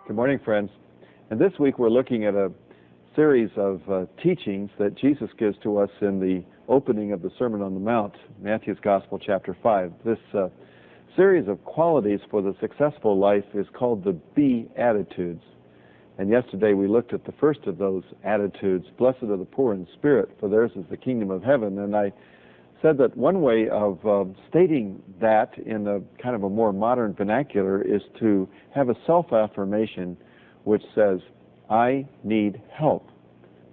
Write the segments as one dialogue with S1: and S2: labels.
S1: Good morning, friends. And this week we're looking at a series of teachings that Jesus gives to us in the opening of the Sermon on the Mount, Matthew's Gospel, chapter 5. This series of qualities for the successful life is called the Beatitudes. And yesterday we looked at the first of those attitudes, blessed are the poor in spirit, for theirs is the kingdom of heaven. And I said that one way of stating that in a kind of a more modern vernacular is to have a self-affirmation which says, I need help,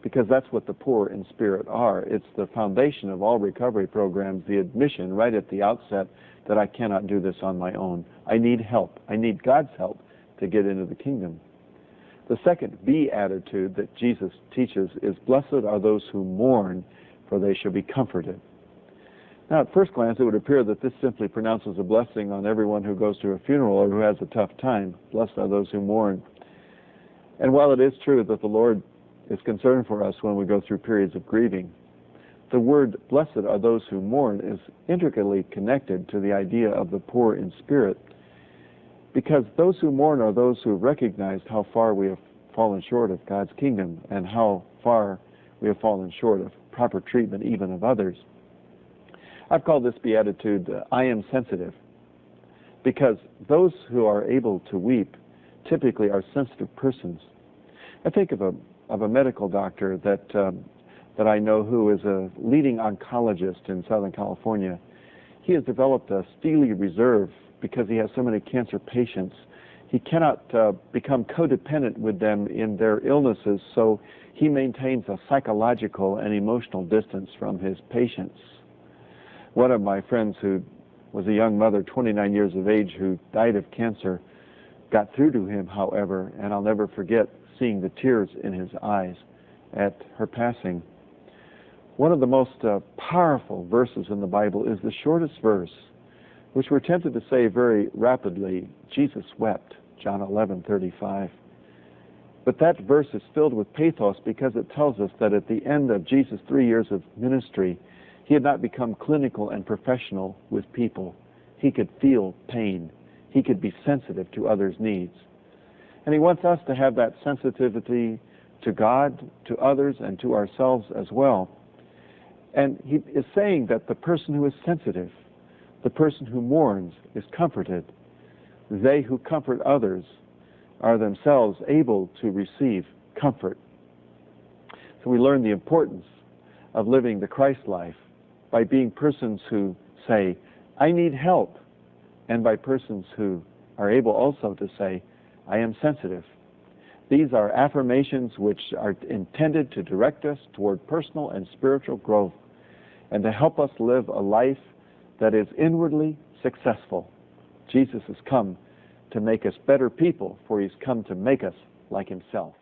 S1: because that's what the poor in spirit are. It's the foundation of all recovery programs, the admission right at the outset that I cannot do this on my own. I need help. I need God's help to get into the kingdom. The second Beatitude that Jesus teaches is, blessed are those who mourn, for they shall be comforted. Now, at first glance, it would appear that this simply pronounces a blessing on everyone who goes to a funeral or who has a tough time. Blessed are those who mourn. And while it is true that the Lord is concerned for us when we go through periods of grieving, the word blessed are those who mourn is intricately connected to the idea of the poor in spirit, because those who mourn are those who have recognized how far we have fallen short of God's kingdom and how far we have fallen short of proper treatment even of others. I've called this beatitude, I am sensitive, because those who are able to weep typically are sensitive persons. I think of a medical doctor that I know who is a leading oncologist in Southern California. He has developed a steely reserve because he has so many cancer patients. He cannot become codependent with them in their illnesses, so he maintains a psychological and emotional distance from his patients. One of my friends who was a young mother, 29 years of age, who died of cancer, got through to him, however, and I'll never forget seeing the tears in his eyes at her passing. One of the most powerful verses in the Bible is the shortest verse, which we're tempted to say very rapidly, Jesus wept, John 11:35. But that verse is filled with pathos because it tells us that at the end of Jesus' 3 years of ministry, he had not become clinical and professional with people. He could feel pain. He could be sensitive to others' needs. And he wants us to have that sensitivity to God, to others, and to ourselves as well. And he is saying that the person who is sensitive, the person who mourns, is comforted. They who comfort others are themselves able to receive comfort. So we learn the importance of living the Christ life by being persons who say, I need help, and by persons who are able also to say, I am sensitive. These are affirmations which are intended to direct us toward personal and spiritual growth and to help us live a life that is inwardly successful. Jesus has come to make us better people, for he's come to make us like himself.